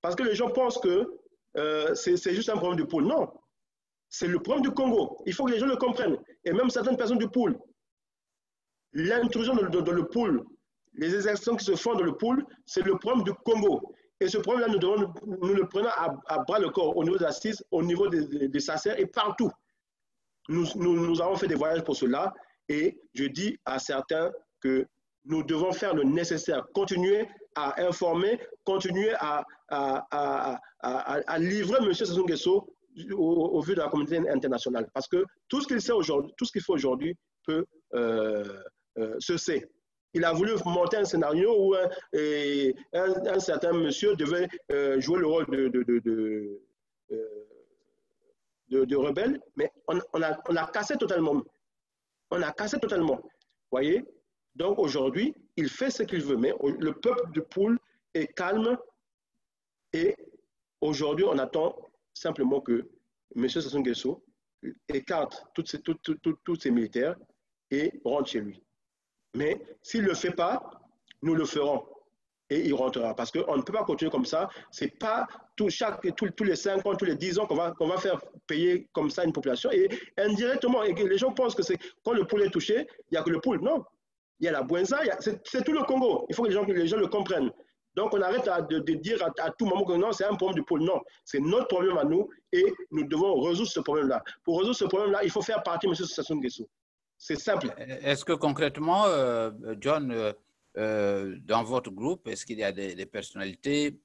Speaker 2: Parce que les gens pensent que c'est juste un problème du pôle. Non. C'est le problème du Congo. Il faut que les gens le comprennent. Et même certaines personnes du pôle. L'intrusion dans le pôle, les exactions qui se font dans le pôle, c'est le problème du Congo. Et ce problème-là, nous le prenons à bras le corps au niveau de l'Assise, au niveau des SACER et partout. Nous avons fait des voyages pour cela et je dis à certains que nous devons faire le nécessaire, continuer à informer, continuer à livrer M. Sassou Nguesso au vu de la communauté internationale. Parce que tout ce qu'il sait aujourd'hui, tout ce qu'il fait aujourd'hui peut se sait. Il a voulu monter un scénario où un certain monsieur devait jouer le rôle de rebelle, mais on a cassé totalement. On a cassé totalement. Vous voyez? Donc aujourd'hui, il fait ce qu'il veut, mais le peuple du Poul est calme et aujourd'hui, on attend simplement que M. Sassou Nguesso écarte tous ses militaires et rentre chez lui. Mais s'il ne le fait pas, nous le ferons. Et il rentrera. Parce qu'on ne peut pas continuer comme ça. Ce n'est pas tous les 5 ans, tous les 10 ans qu'on va faire payer comme ça une population. Et indirectement, et les gens pensent que c'est quand le poule est touché, il n'y a que le poule. Non. Il y a la Bouenza, c'est tout le Congo. Il faut que les gens le comprennent. Donc on arrête de dire à tout moment que non, c'est un problème du pôle. Non, c'est notre problème à nous et nous devons résoudre ce problème-là. Pour résoudre ce problème-là, il faut faire partie de M. Sassou Nguesso. C'est simple.
Speaker 1: Est-ce que concrètement, John, dans votre groupe, est-ce qu'il y a des personnalités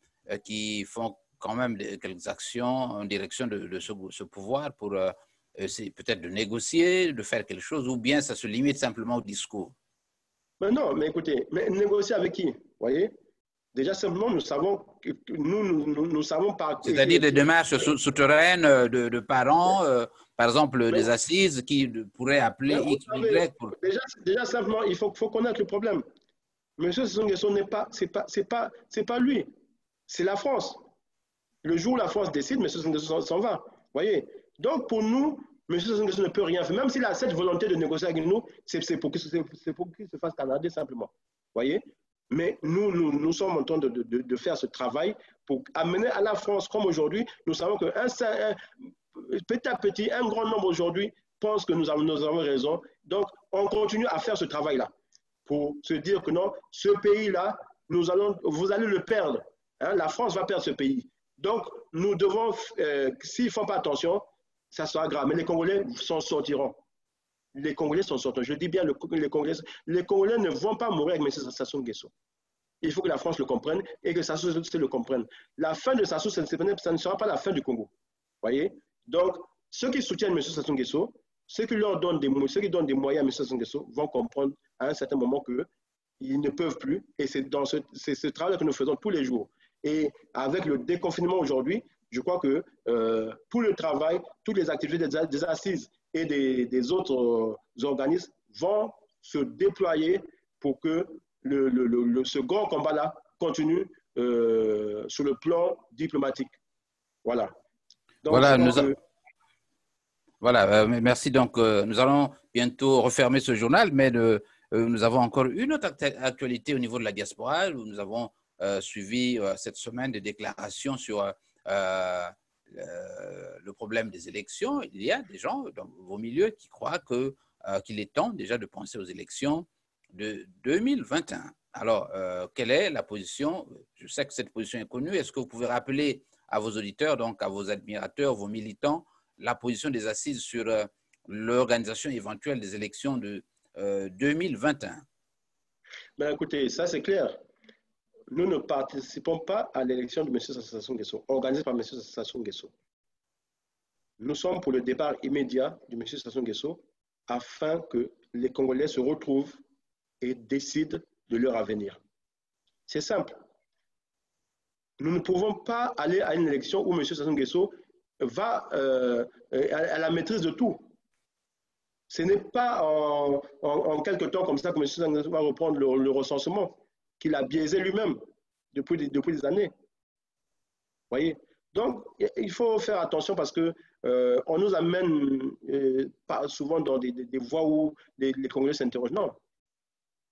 Speaker 1: qui font quand même quelques actions en direction de ce pouvoir pour peut-être de négocier, de faire quelque chose, ou bien ça se limite simplement au discours?
Speaker 2: Mais non, mais écoutez, mais négocier avec qui? Vous voyez? Déjà, simplement, nous savons par...
Speaker 1: C'est-à-dire des démarches souterraines de parents, par exemple des assises qui pourraient appeler X ou Y.
Speaker 2: Déjà, simplement, il faut connaître le problème. Monsieur Sassou Nguesso c'est pas lui, c'est la France. Le jour où la France décide, M. Sassou Nguesso s'en va. Vous voyez? Donc, pour nous, M. Sassou Nguesso ne peut rien faire. Même s'il a cette volonté de négocier avec nous, c'est pour qu'il se fasse canarder simplement. Vous voyez? Mais nous sommes en train de faire ce travail pour amener à la France, comme aujourd'hui, nous savons que petit à petit, un grand nombre aujourd'hui pense que nous avons raison. Donc, on continue à faire ce travail-là pour se dire que non, ce pays-là, vous allez le perdre. Hein, la France va perdre ce pays. Donc, nous devons, s'ils ne font pas attention, ça sera grave. Mais les Congolais s'en sortiront. Les Congolais s'en sortiront. Je dis bien, les Congolais ne vont pas mourir avec M. Sassou Nguesso. Il faut que la France le comprenne et que Sassou le comprenne. La fin de Sassou, ça ne sera pas la fin du Congo. Voyez? Donc, ceux qui soutiennent M. Sassou Nguesso, ceux qui donnent des moyens à M. Sassou Nguesso vont comprendre à un certain moment qu'ils ne peuvent plus. Et c'est ce travail que nous faisons tous les jours. Et avec le déconfinement aujourd'hui, je crois que tout le travail, toutes les activités des assises et des autres organismes vont se déployer pour que ce grand combat-là continue sur le plan diplomatique. Voilà. Donc,
Speaker 1: voilà, merci. Donc, nous allons bientôt refermer ce journal, mais nous avons encore une autre actualité au niveau de la diaspora, où nous avons suivi cette semaine des déclarations sur le problème des élections. Il y a des gens dans vos milieux qui croient qu'il est temps déjà de penser aux élections de 2021. Alors, quelle est la position? Je sais que cette position est connue. Est-ce que vous pouvez rappeler à vos auditeurs, donc à vos admirateurs, vos militants, la position des assises sur l'organisation éventuelle des élections de 2021?
Speaker 2: Ben, écoutez, ça c'est clair. Nous ne participons pas à l'élection de M. Sassou Nguesso, organisée par M. Sassou Nguesso. Nous sommes pour le départ immédiat de M. Sassou Nguesso afin que les Congolais se retrouvent et décident de leur avenir. C'est simple. Nous ne pouvons pas aller à une élection où M. Sassou Nguesso va à la maîtrise de tout. Ce n'est pas en quelques temps comme ça que M. Sassou Nguesso va reprendre le recensement qu'il a biaisé lui-même depuis des années. Vous voyez? Donc, il faut faire attention parce que on nous amène souvent dans des voies où les Congolais s'interrogent. Non,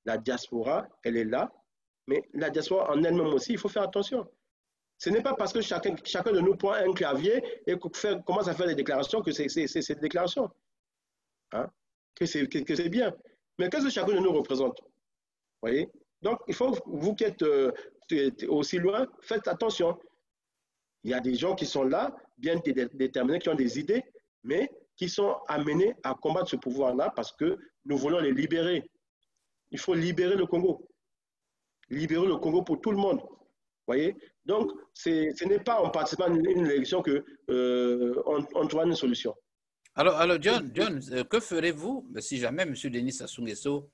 Speaker 2: la diaspora, elle est là, mais la diaspora en elle-même aussi, il faut faire attention. Ce n'est pas parce que chacun de nous prend un clavier et commence à faire des déclarations que c'est des déclarations. Hein? Que c'est bien. Mais qu'est-ce que chacun de nous représente? Vous voyez? Donc, il faut, vous qui êtes aussi loin, faites attention. Il y a des gens qui sont là, bien déterminés, qui ont des idées, mais qui sont amenés à combattre ce pouvoir-là parce que nous voulons les libérer. Il faut libérer le Congo. Libérer le Congo pour tout le monde. Vous voyez? Donc, ce n'est pas en participant à une élection qu'on trouvera une solution.
Speaker 1: Alors John, que ferez-vous si jamais M. Denis Sassou Nguesso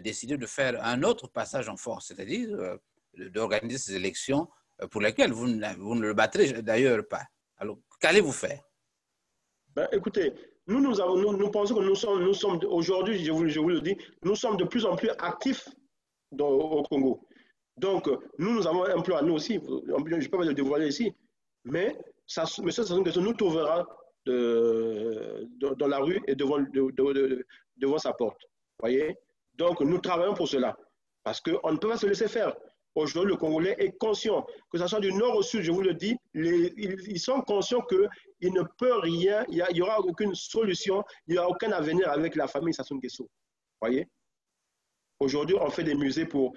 Speaker 1: décidait de faire un autre passage en force, c'est-à-dire d'organiser ces élections pour lesquelles vous ne le battrez d'ailleurs pas? Alors, qu'allez-vous faire?
Speaker 2: Ben, écoutez, nous pensons que nous sommes aujourd'hui, je vous le dis, nous sommes de plus en plus actifs au Congo. Donc, nous avons un plan à nous aussi. Je ne peux pas le dévoiler ici. Mais M. Sassou Nguesso nous trouvera dans la rue et devant sa porte. Voyez? Donc, nous travaillons pour cela. Parce qu'on ne peut pas se laisser faire. Aujourd'hui, le Congolais est conscient, que ce soit du nord au sud, je vous le dis, ils sont conscients qu'il ne peut rien, il n'y aura aucune solution, il n'y aura aucun avenir avec la famille Sassou Nguesso. Voyez? Aujourd'hui, on fait des musées pour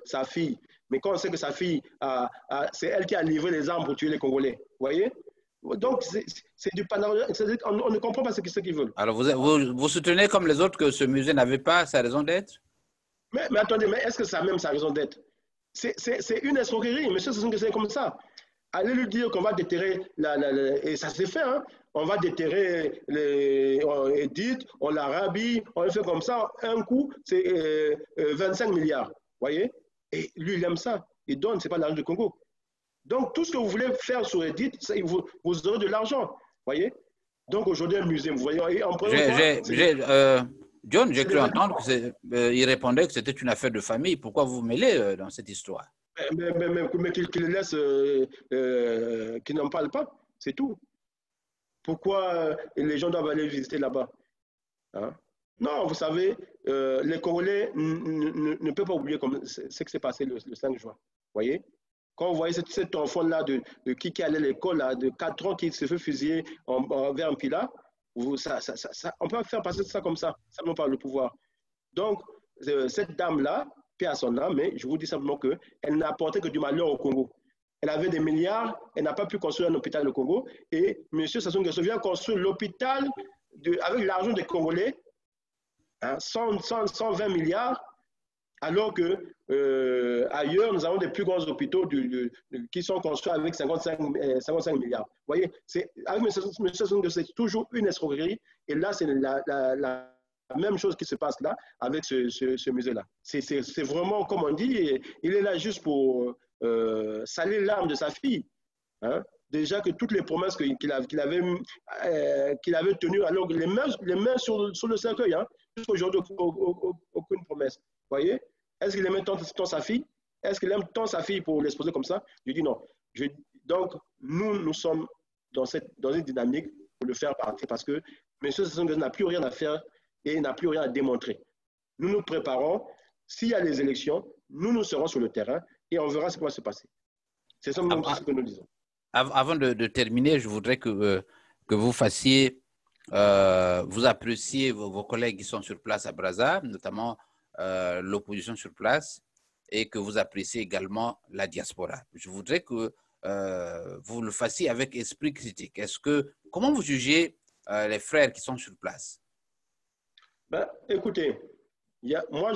Speaker 2: sa fille. Mais quand on sait que sa fille, c'est elle qui a livré les armes pour tuer les Congolais. Vous voyez? Donc, c'est du panorama. On ne comprend pas ce qu'ils veulent.
Speaker 1: Alors, vous soutenez comme les autres que ce musée n'avait pas sa raison d'être?
Speaker 2: Mais attendez, mais est-ce que ça a même sa raison d'être? C'est une escroquerie. Monsieur Sassou Nguesso, c'est comme ça. Allez lui dire qu'on va déterrer, et ça s'est fait, hein? On va déterrer Edith, on la rhabille, on le fait comme ça. Un coup, c'est 25 milliards. Vous voyez? Et lui, il aime ça. Il donne, ce n'est pas l'argent du Congo. Donc, tout ce que vous voulez faire sur Edith, vous aurez de l'argent. Vous voyez? Donc, aujourd'hui, un musée, vous voyez?
Speaker 1: John, j'ai cru entendre qu'il répondait que c'était une affaire de famille. Pourquoi vous vous mêlez dans cette histoire?
Speaker 2: Mais qu'il laisse, qu'il n'en parle pas, c'est tout. Pourquoi les gens doivent aller visiter là-bas? Hein? Non, vous savez, les Congolais ne peuvent pas oublier ce qui s'est passé le 5 juin. Vous voyez? Quand vous voyez cet enfant-là qui allait à l'école, de 4 ans, qui se fait fusiller vers un pilat, on ne peut pas faire passer ça comme ça, simplement par le pouvoir. Donc, cette dame-là, paix à son âme, mais je vous dis simplement qu'elle n'a apporté que du malheur au Congo. Elle avait des milliards, elle n'a pas pu construire un hôpital au Congo, et M. Sassou Nguesso vient construire l'hôpital avec l'argent des Congolais, hein, 120 milliards, alors que ailleurs, nous avons des plus grands hôpitaux qui sont construits avec 55 milliards. Vous voyez, avec M. Sassou Nguesso, c'est toujours une escroquerie, et là, c'est la même chose qui se passe là avec ce musée-là. C'est vraiment, comme on dit, il est là juste pour salir l'âme de sa fille. Hein? Déjà que toutes les promesses qu'il avait tenues, alors les mains sur le cercueil, hein? Jusqu'à aujourd'hui, aucune promesse. Vous voyez? Est-ce qu'il aimait tant sa fille? Est-ce qu'il aime tant sa fille pour l'exposer comme ça? Je dis non. Donc, nous sommes dans une dynamique pour le faire partir parce que M. Sassou Nguesso n'a plus rien à faire et il n'a plus rien à démontrer. Nous nous préparons. S'il y a les élections, nous serons sur le terrain et on verra ce qui va se passer. C'est ça ce que nous disons.
Speaker 1: Avant de terminer, je voudrais que vous fassiez, vous appréciez vos collègues qui sont sur place à Brazza, notamment l'opposition sur place, et que vous appréciez également la diaspora. Je voudrais que vous le fassiez avec esprit critique. Comment vous jugez les frères qui sont sur place?
Speaker 2: Ben, écoutez, Moi,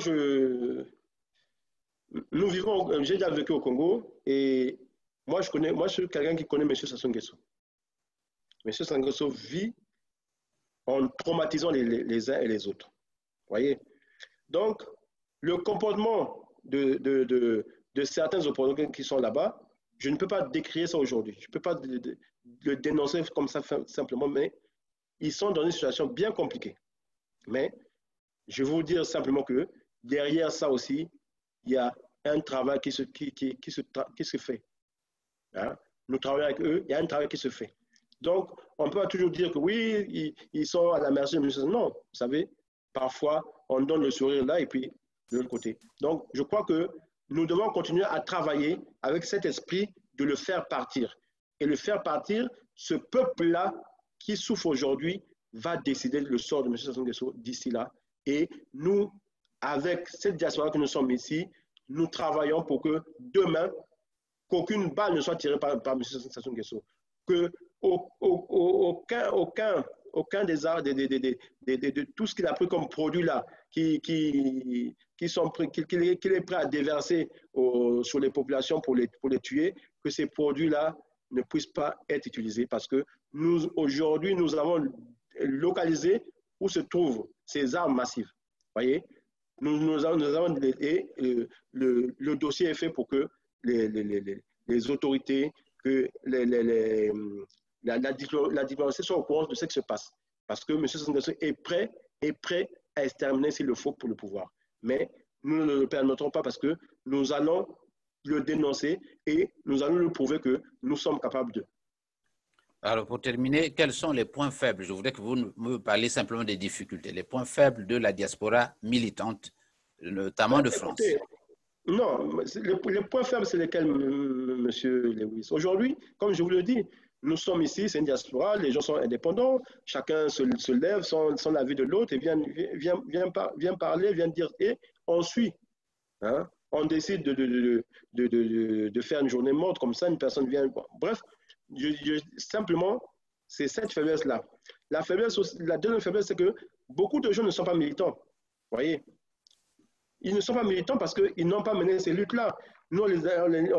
Speaker 2: nous vivons, j'ai déjà vécu au Congo et moi, je suis quelqu'un qui connaît M. Sassou Nguesso. M. Sassou Nguesso vit en traumatisant les uns et les autres. Vous voyez? Donc, le comportement de certains opposants qui sont là-bas, je ne peux pas décrire ça aujourd'hui. Je ne peux pas le dénoncer comme ça simplement, mais ils sont dans une situation bien compliquée. Mais je vais vous dire simplement que derrière ça aussi, il y a un travail qui se fait. Hein? Nous travaillons avec eux, il y a un travail qui se fait. Donc, on peut pas toujours dire que oui, ils sont à la merci de M. Non, vous savez, parfois, on donne le sourire là et puis de l'autre côté. Donc, je crois que nous devons continuer à travailler avec cet esprit de le faire partir. Et le faire partir, ce peuple-là qui souffre aujourd'hui va décider le sort de M. Sassou Nguesso d'ici là. Et nous, avec cette diaspora que nous sommes ici, nous travaillons pour que demain, qu'aucune balle ne soit tirée par M. Sassou Nguesso. Que aucun des arts, de tout ce qu'il a pris comme produit là, qu'il est prêt à déverser sur les populations pour les tuer, que ces produits-là ne puissent pas être utilisés parce que aujourd'hui, nous avons localisé où se trouvent ces armes massives. Vous voyez, le dossier est fait pour que les autorités, que la diplomatie soit au courant de ce qui se passe. Parce que M. Sassou Nguesso est prêt à exterminer s'il le faut pour le pouvoir. Mais nous ne le permettrons pas parce que nous allons le dénoncer et nous allons lui prouver que nous sommes capables de.
Speaker 1: Alors, pour terminer, quels sont les points faibles? Je voudrais que vous me parliez simplement des difficultés, les points faibles de la diaspora militante, notamment de France.
Speaker 2: Écoutez, non, les points faibles, c'est lesquels, monsieur Lewis? Aujourd'hui, comme je vous le dis, nous sommes ici, c'est une diaspora, les gens sont indépendants, chacun se lève sans l'avis de l'autre et vient parler, vient dire, et on suit. Hein? On décide de faire une journée morte comme ça, une personne vient. Bon, bref, simplement, c'est cette faiblesse-là. La deuxième faiblesse, c'est que beaucoup de gens ne sont pas militants. Vous voyez? Ils ne sont pas militants parce qu'ils n'ont pas mené ces luttes-là. Nous, on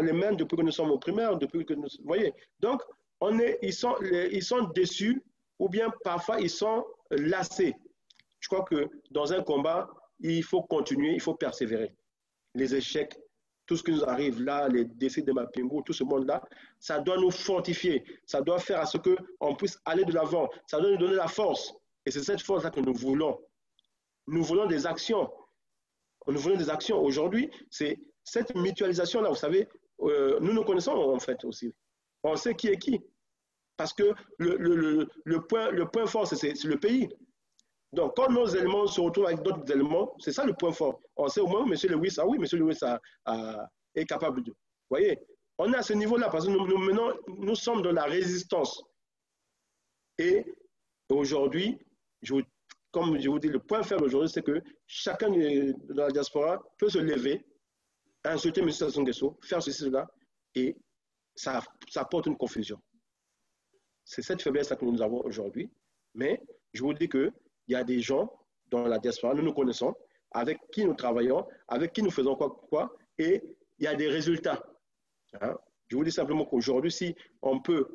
Speaker 2: les mène depuis que nous sommes au primaire, depuis que nous. Vous voyez? Donc, ils sont déçus ou bien parfois ils sont lassés. Je crois que dans un combat, il faut continuer, il faut persévérer. Les échecs, tout ce qui nous arrive là, les décès de Mapingo, tout ce monde-là, ça doit nous fortifier. Ça doit faire à ce qu'on puisse aller de l'avant. Ça doit nous donner la force. Et c'est cette force-là que nous voulons. Nous voulons des actions. Nous voulons des actions. Aujourd'hui, c'est cette mutualisation-là, vous savez, nous nous connaissons en fait aussi. On sait qui est qui. Parce que le point fort, c'est le pays. Donc, quand nos éléments se retrouvent avec d'autres éléments, c'est ça le point fort. On sait au moins, M. Lewis, ah oui, M. Lewis est capable de. Vous voyez, on est à ce niveau-là parce que nous sommes dans la résistance. Et aujourd'hui, comme je vous dis, le point faible aujourd'hui, c'est que chacun de la diaspora peut se lever, insulter M. Sassou Nguesso, faire ceci, cela, et ça porte une confusion. C'est cette faiblesse-là que nous avons aujourd'hui. Mais je vous dis qu'il y a des gens dans la diaspora, nous nous connaissons, avec qui nous travaillons, avec qui nous faisons quoi, et il y a des résultats. Hein? Je vous dis simplement qu'aujourd'hui, si on peut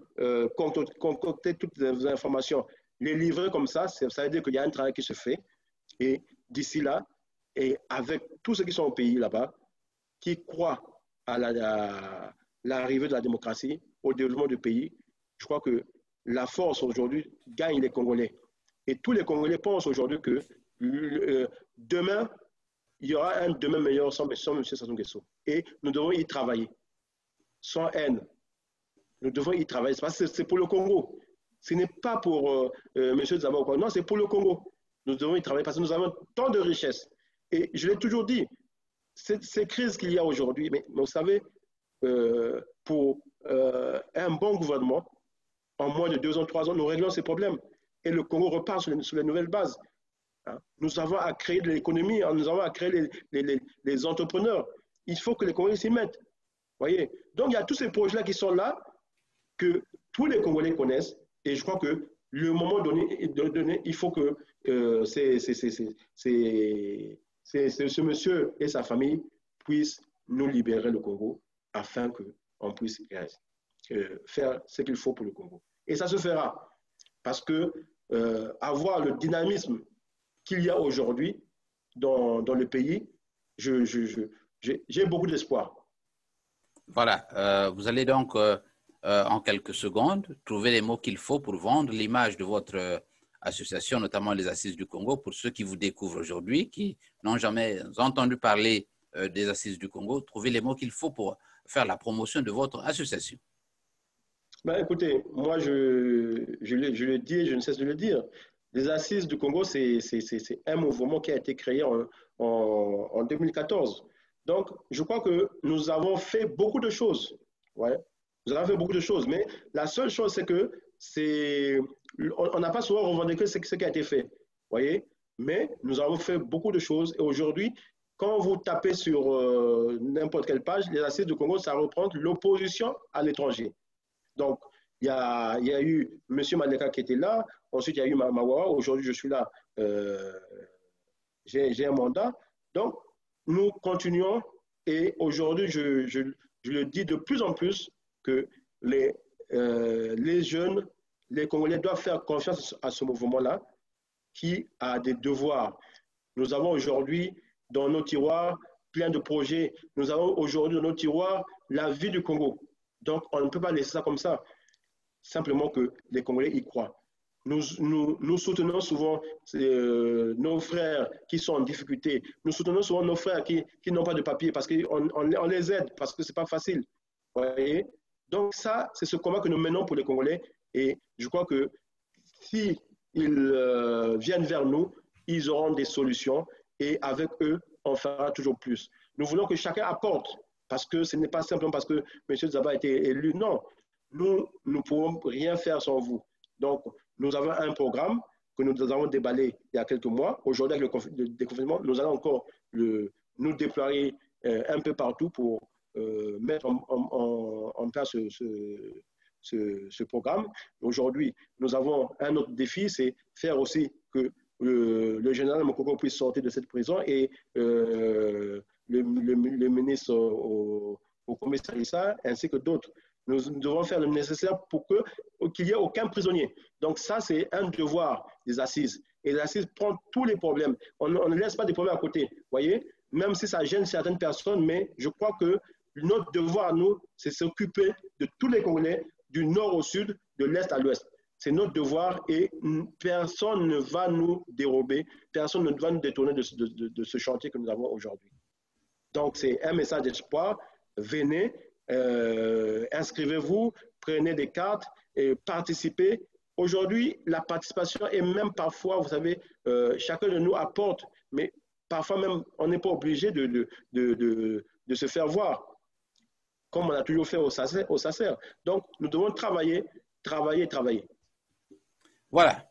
Speaker 2: concocter toutes les informations, les livrer comme ça veut dire qu'il y a un travail qui se fait. Et d'ici là, et avec tous ceux qui sont au pays là-bas, qui croient à l'arrivée de la démocratie, au développement du pays, je crois que la force aujourd'hui gagne les Congolais. Et tous les Congolais pensent aujourd'hui que demain, il y aura un demain meilleur sans M. Sassou Nguesso. Et nous devons y travailler, sans haine. Nous devons y travailler. Parce que c'est pour le Congo. Ce n'est pas pour M. Zama ou quoi. Non, c'est pour le Congo. Nous devons y travailler parce que nous avons tant de richesses. Et je l'ai toujours dit, ces crises qu'il y a aujourd'hui, mais vous savez, pour un bon gouvernement, en moins de 2 ans, 3 ans, nous réglons ces problèmes. Et le Congo repart sur les nouvelles bases. Hein? Nous avons à créer de l'économie, nous avons à créer les entrepreneurs. Il faut que les Congolais s'y mettent. Voyez? Donc, il y a tous ces projets-là qui sont là, que tous les Congolais connaissent. Et je crois que le moment donné il faut que ce monsieur et sa famille puissent nous libérer le Congo afin qu'on puisse faire ce qu'il faut pour le Congo. Et ça se fera parce que avoir le dynamisme qu'il y a aujourd'hui dans le pays, j'ai beaucoup d'espoir.
Speaker 1: Voilà, vous allez donc en quelques secondes trouver les mots qu'il faut pour vendre l'image de votre association, notamment les Assises du Congo, pour ceux qui vous découvrent aujourd'hui, qui n'ont jamais entendu parler des Assises du Congo, trouver les mots qu'il faut pour faire la promotion de votre association.
Speaker 2: Ben, écoutez, moi je le dis et je ne cesse de le dire. Les Assises du Congo, c'est un mouvement qui a été créé en 2014. Donc, je crois que nous avons fait beaucoup de choses. Ouais. Nous avons fait beaucoup de choses. Mais la seule chose, c'est que on n'a pas souvent revendiqué ce qui a été fait. Voyez? Mais nous avons fait beaucoup de choses. Et aujourd'hui, quand vous tapez sur n'importe quelle page, les Assises du Congo, ça reprend l'opposition à l'étranger. Donc, il y a eu M. Maleka qui était là. Ensuite, il y a eu Mawara. Aujourd'hui, je suis là. J'ai un mandat. Donc, nous continuons. Et aujourd'hui, je le dis de plus en plus que les jeunes, les Congolais doivent faire confiance à ce mouvement-là qui a des devoirs. Nous avons aujourd'hui dans nos tiroirs plein de projets. Nous avons aujourd'hui dans nos tiroirs la vie du Congo. Donc, on ne peut pas laisser ça comme ça. Simplement que les Congolais y croient. Nous soutenons souvent nos frères qui sont en difficulté. Nous soutenons souvent nos frères qui n'ont pas de papier parce qu'on les aide, parce que ce n'est pas facile. Vous voyez? Donc ça, c'est ce combat que nous menons pour les Congolais. Et je crois que s'ils viennent vers nous, ils auront des solutions. Et avec eux, on fera toujours plus. Nous voulons que chacun apporte. Parce que ce n'est pas simplement parce que M. Zaba a été élu. Non, nous ne pouvons rien faire sans vous. Donc, nous avons un programme que nous avons déballé il y a quelques mois. Aujourd'hui, avec le déconfinement, nous allons encore nous déployer un peu partout pour mettre en place ce programme. Aujourd'hui, nous avons un autre défi, c'est faire aussi que le général Mokoko puisse sortir de cette prison et le ministre au commissariat ainsi que d'autres. Nous devons faire le nécessaire pour qu'il n'y ait aucun prisonnier. Donc ça, c'est un devoir des assises. Et les assises prennent tous les problèmes. On ne laisse pas des problèmes à côté. Voyez, même si ça gêne certaines personnes, mais je crois que notre devoir, nous, c'est s'occuper de tous les Congolais, du nord au sud, de l'est à l'ouest. C'est notre devoir et personne ne va nous dérober, personne ne va nous détourner de ce chantier que nous avons aujourd'hui. Donc, c'est un message d'espoir. Venez, inscrivez-vous, prenez des cartes et participez. Aujourd'hui, la participation est même parfois, vous savez, chacun de nous apporte, mais parfois même, on n'est pas obligé de se faire voir, comme on a toujours fait au SACER. Donc, nous devons travailler.
Speaker 1: Voilà.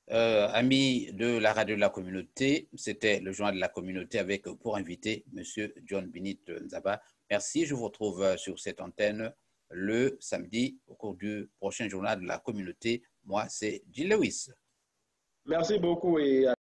Speaker 1: Amis de la radio de la communauté, c'était le journal de la communauté avec pour invité M. John Binit Nzaba. Merci, je vous retrouve sur cette antenne le samedi au cours du prochain journal de la communauté. Moi, c'est Gilles Lewis.
Speaker 2: Merci beaucoup et